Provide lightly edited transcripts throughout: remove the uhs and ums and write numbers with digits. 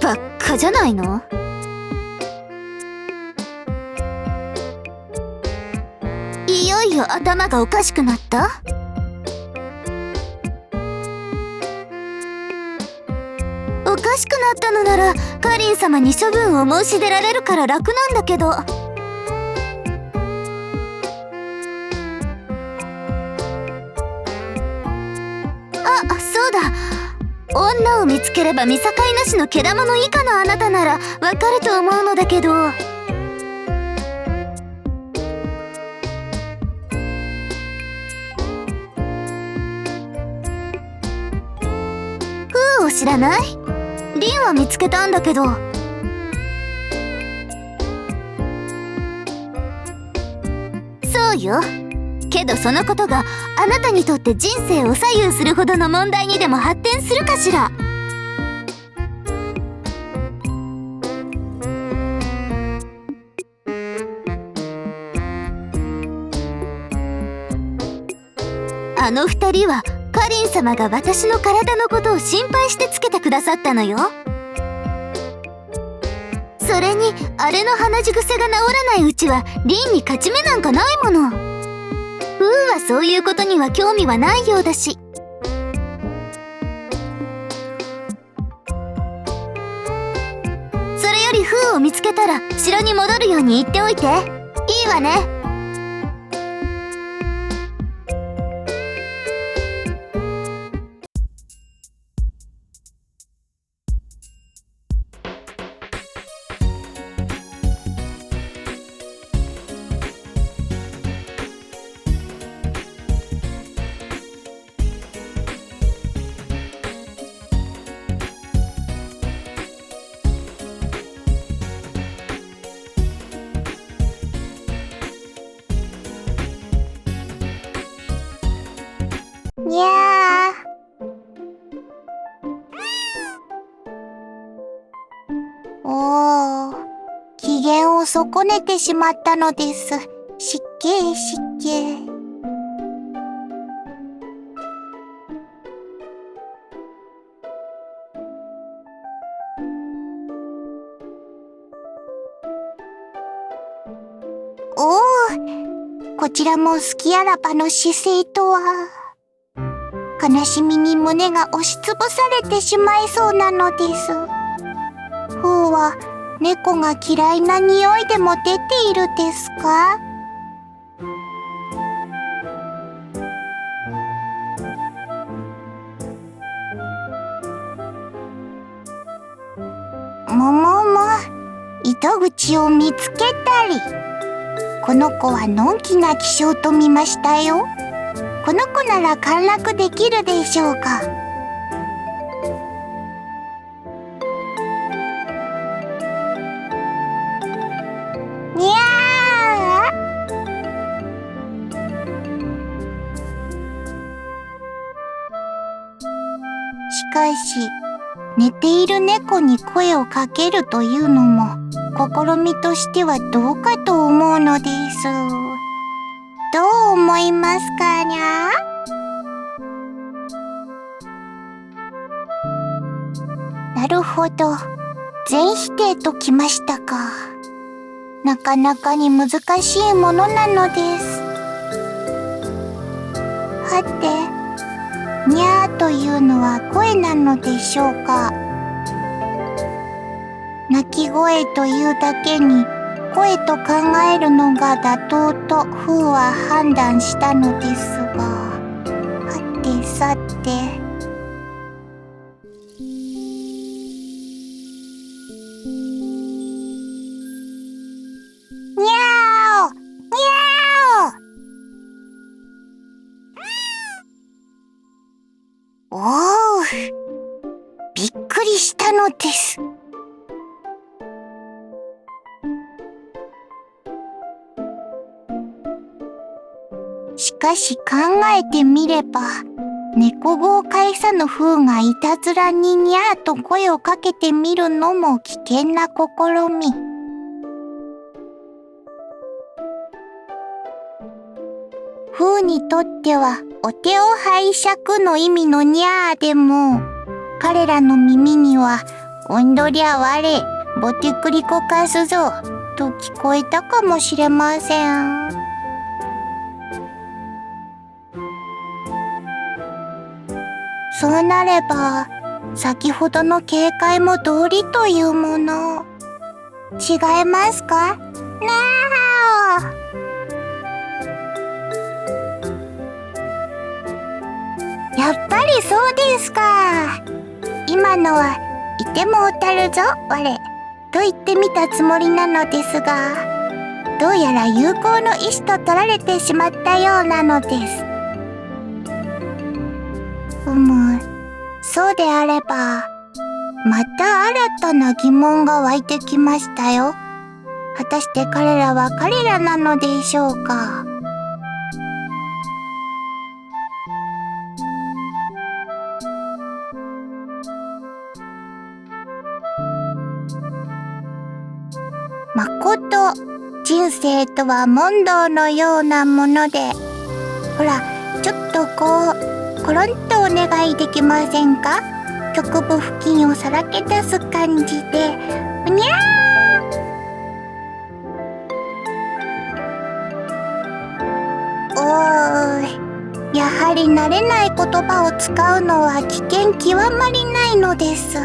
ばっかじゃないの？いよいよ頭がおかしくなった？おかしくなったのならカリン様に処分を申し出られるから楽なんだけど。そうだ、女を見つければ見境なしの毛玉以下のあなたならわかると思うのだけど。フーを知らない？リンは見つけたんだけど。そうよ。けどそのことがあなたにとって人生を左右するほどの問題にでも発展するかしら。あの二人はカリン様が私の体のことを心配してつけてくださったのよ。それにあれの鼻血癖が治らないうちはリンに勝ち目なんかないもの。フーはそういうことには興味はないようだし。それよりフーを見つけたら城に戻るように言っておいて。いいわね。にゃー。おー、機嫌を損ねてしまったのです。失敬失敬。おー、こちらも好きあらばの姿勢とは。悲しみに胸が押しつぶされてしまいそうなのです。フーは猫が嫌いな匂いでも出ているですか？糸口を見つけたり。この子はのんきな気性と見ましたよ。この子なら陥落できるでしょうか。にゃー。しかし、寝ている猫に声をかけるというのも試みとしてはどうかと思うのです。どう思いますかにゃ？なるほど。全否定ときましたか。なかなかに難しいものなのです。はて、にゃーというのは声なのでしょうか。鳴き声というだけに声と考えるのが妥当とフーは判断したのですが、はてさて。にゃーお、にゃーお。おー、びっくりしたのです。しかし考えてみれば、猫語を介さぬフーがいたずらににゃーと声をかけてみるのも危険な試み。フーにとってはお手を拝借の意味のにゃーでも、彼らの耳にはおんどりゃ我、ぼってくりこかすぞ、と聞こえたかもしれません。そうなれば、先ほどの警戒も道理というもの。違いますか？なあ。やっぱりそうですか。今のはいてもうたるぞ我と言ってみたつもりなのですが、どうやら友好の意志と取られてしまったようなのです。そうであれば、また新たな疑問が湧いてきましたよ。果たして彼らは彼らなのでしょうか。まこと人生とは問答のようなもので、ほらちょっとこうコロンとお願いできませんか。局部付近をさらけ出す感じで、うにゃー。おーい、やはり慣れない言葉を使うのは危険極まりないのです。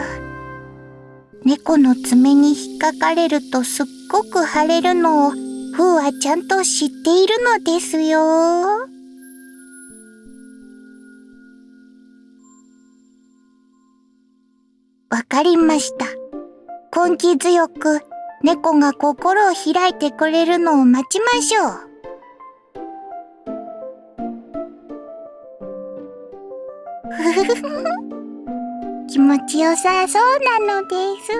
猫の爪に引っかかれるとすっごく腫れるのをフーはちゃんと知っているのですよ。わかりました。根気強く猫が心を開いてくれるのを待ちましょう。ふふふふ。気持ちよさそうなのです。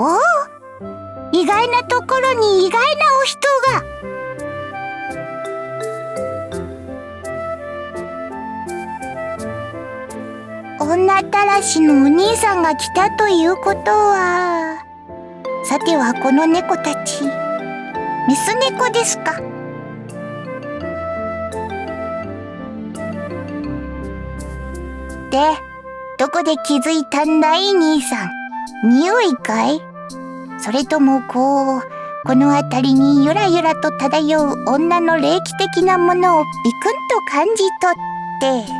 おお、意外なところに意外なお人が。女たらしのお兄さんが来たということは、さてはこの猫たち、メス猫ですか。で、どこで気づいたんだい兄さん。匂いかい？それともこの辺りにゆらゆらと漂う女の霊気的なものをビクンと感じ取って。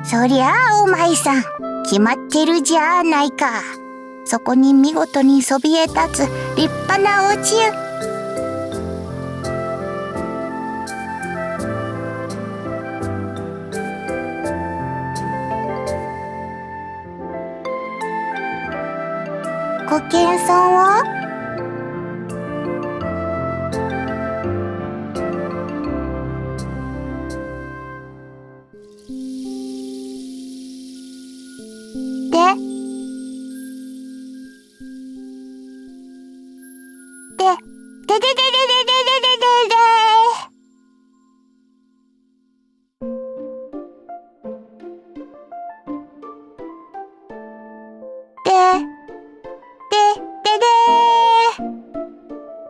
そりゃあお前さん、決まってるじゃないか。そこに見事にそびえ立つ立派なお家。ご謙遜を。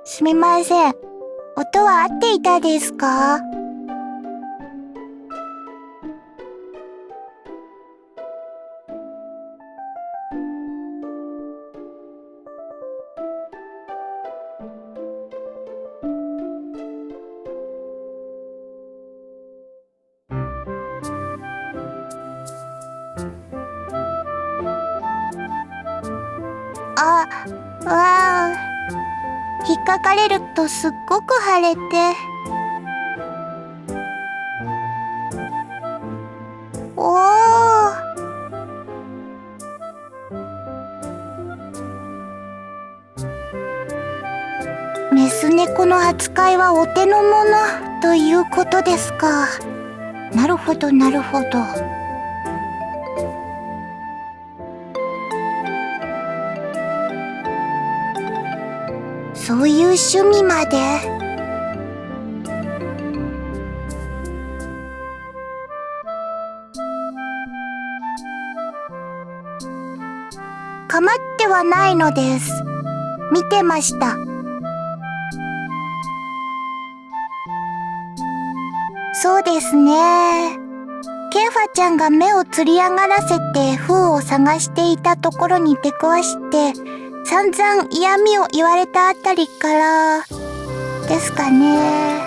すみません。音は合っていたですか？あ、わあ。引っかかれるとすっごく腫れて。おー。メス猫この扱いはお手の物ということですか。なるほどなるほど。そういう趣味まで。構ってはないのです。見てました。そうですね。ケイファちゃんが目をつり上がらせてフーを探していたところに出くわして散々嫌味を言われたあたりからですかね。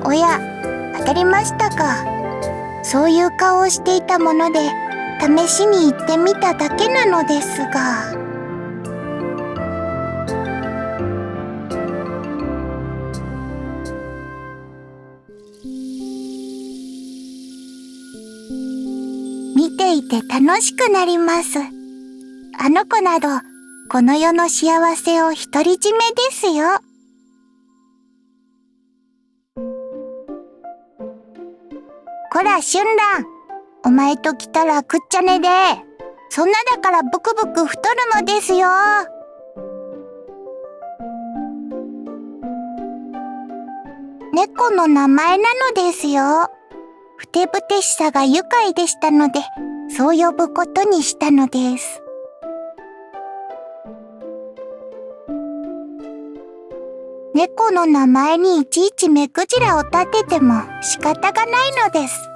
おや、当たりましたか。そういう顔をしていたもので試しに行ってみただけなのですが。見ていて楽しくなります。あの子などこの世の幸せを独り占めですよ。こら春蘭、お前と来たらくっちゃねで、そんなだからブクブク太るのですよ。猫の名前なのですよ。ふてぶてしさが愉快でしたので、そう呼ぶことにしたのです。猫の名前にいちいち目くじらを立てても仕方がないのです。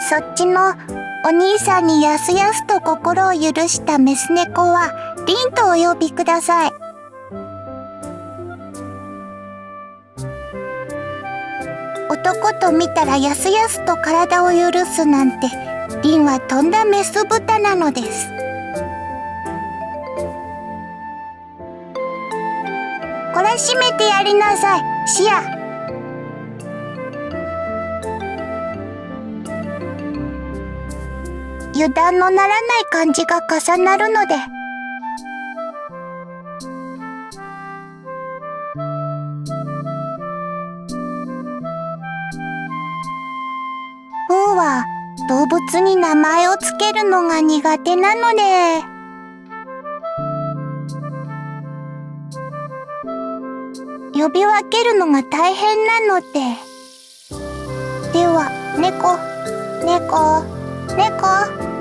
そっちのお兄さんにやすやすと心を許したメス猫はリンとお呼びください。男と見たらやすやすと体を許すなんて、リンはとんだメス豚なのです。こら閉めてやりなさい、シア。油断のならない感じが重なるので。フーは動物に名前をつけるのが苦手なので、呼び分けるのが大変なので。では、猫、猫、猫。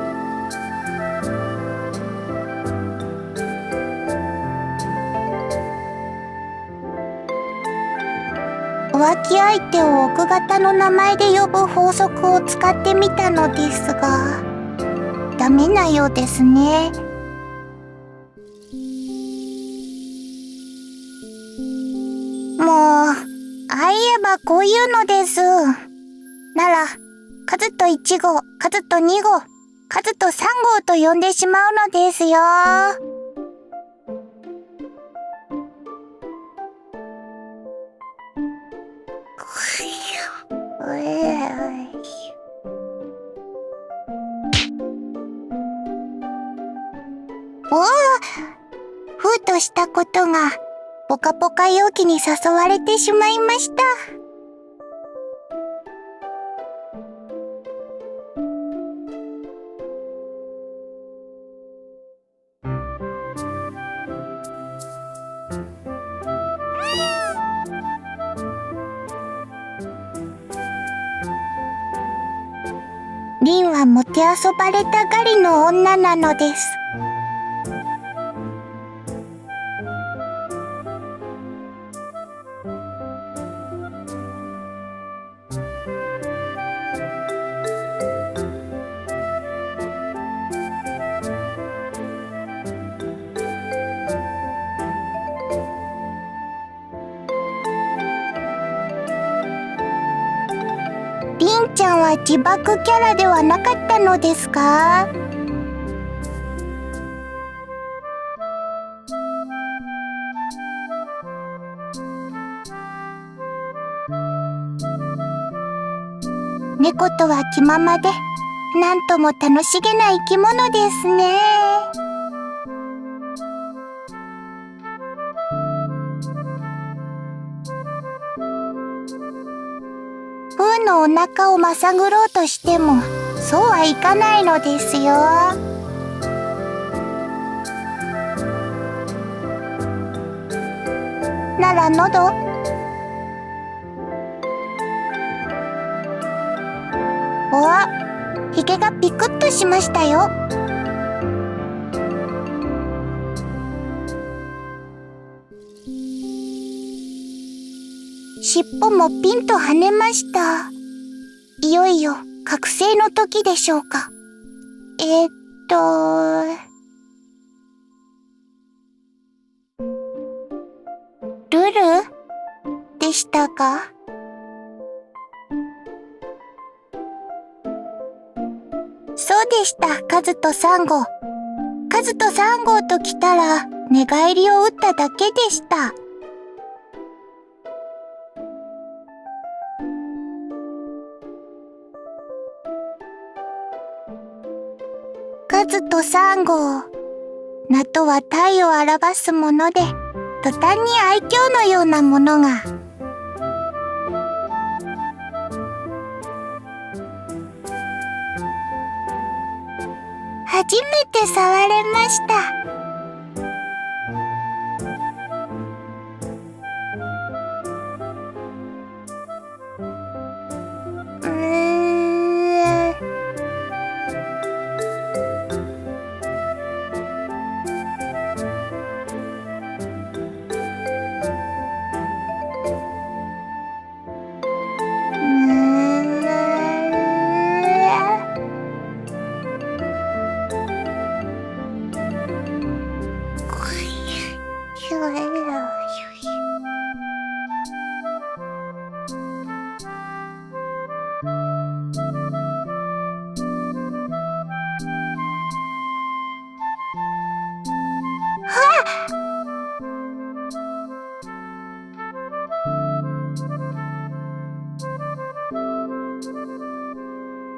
浮気相手を奥方の名前で呼ぶ法則を使ってみたのですが、ダメなようですね。もう、ああ言えばこういうのです。なら、カズと1号、カズと2号、カズと3号と呼んでしまうのですよ。おお、ふうとしたことがポカポカ陽気に誘われてしまいました。リンはもてあそばれたがりの女なのです。リンちゃんは自爆キャラではなかったのですか？猫とは気ままで、なんとも楽しげな生き物ですね。プーのお腹をまさぐろうとしても、そうはいかないのですよ。なら喉？お、ひげがピクッとしましたよ。尻尾もピンと跳ねました。いよいよ覚醒の時でしょうか。ルルでしたか？そうでした、カズと3号。カズと3号と来たら、寝返りを打っただけでした。カズと3号。名とは体を表すもので、途端に愛嬌のようなものが。初めて触れました。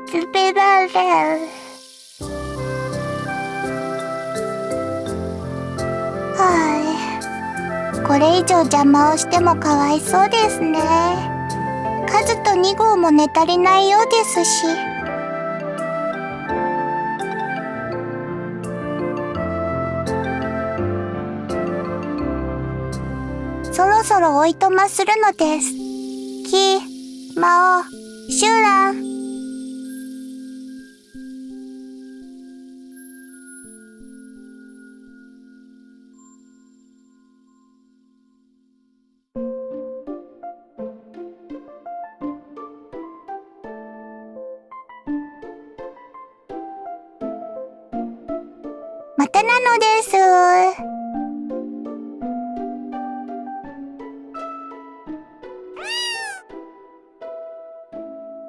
スペラレル。これ以上邪魔をしてもかわいそうですね。カズと2号も寝足りないようですし。そろそろおいとまするのです。魔王、シュウラン。またなのです。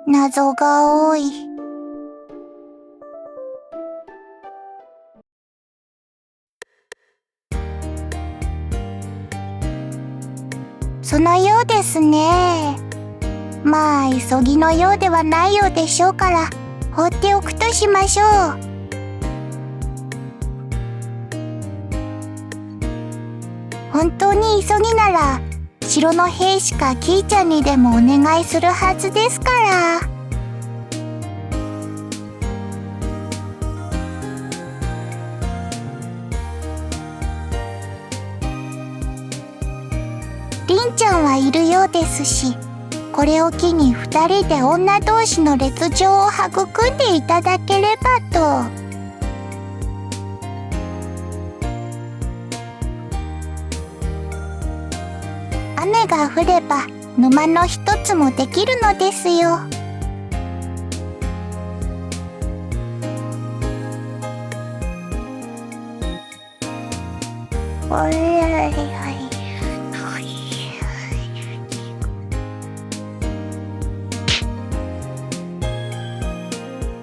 謎が多い。そのようですね。まあ急ぎのようではないようでしょうから放っておくとしましょう。本当に急ぎなら城の兵士かキーちゃんにでもお願いするはずですから。りんちゃんはいるようですし、これを機に2人で女同士の烈情を育んでいただければと。雨が降れば沼の一つもできるのですよ。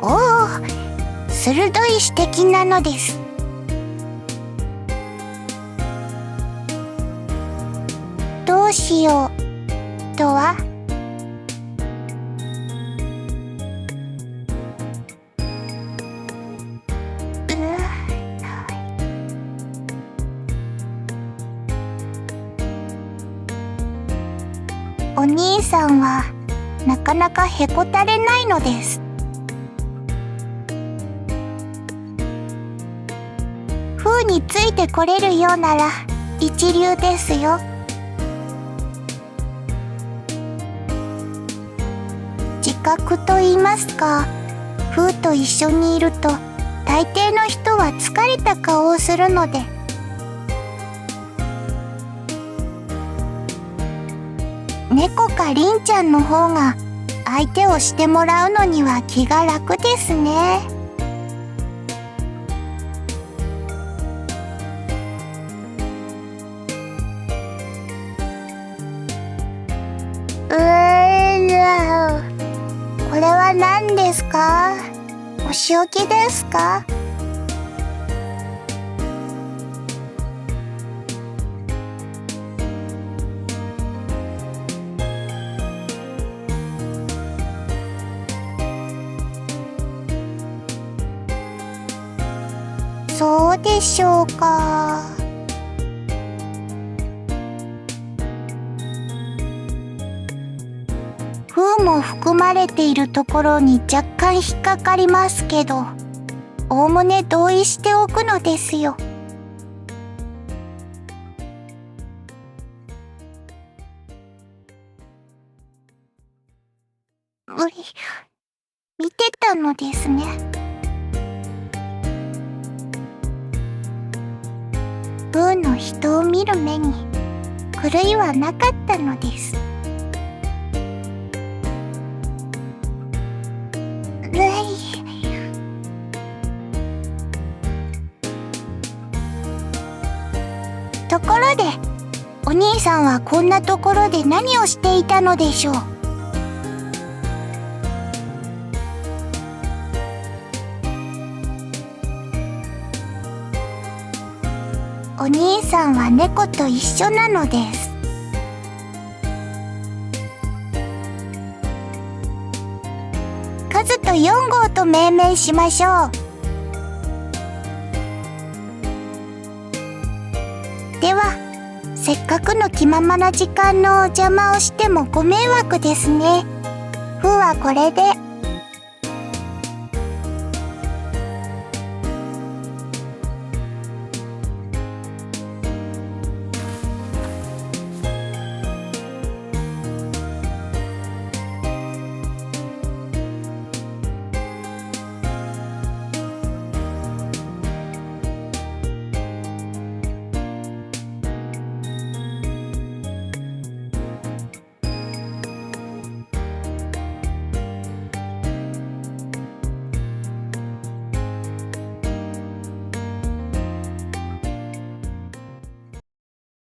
おお、鋭い指摘なのです。どうしようとは？お兄さんはなかなかへこたれないのです。風についてこれるようなら一流ですよ。自覚と言いますか、風と一緒にいると大抵の人は疲れた顔をするので、猫かりんちゃんの方が相手をしてもらうのには気が楽ですね。これは何ですか？お仕置きですか？そうでしょうか。風も含まれているところに若干引っかかりますけど、おおむね同意しておくのですよ。見てたのですね。風の人を見る目に狂いはなかったのです。ところで、お兄さんはこんなところで何をしていたのでしょう。お兄さんは猫と一緒なのです。カズと4号と命名しましょう。では、せっかくの気ままな時間のお邪魔をしてもご迷惑ですね。風はこれで。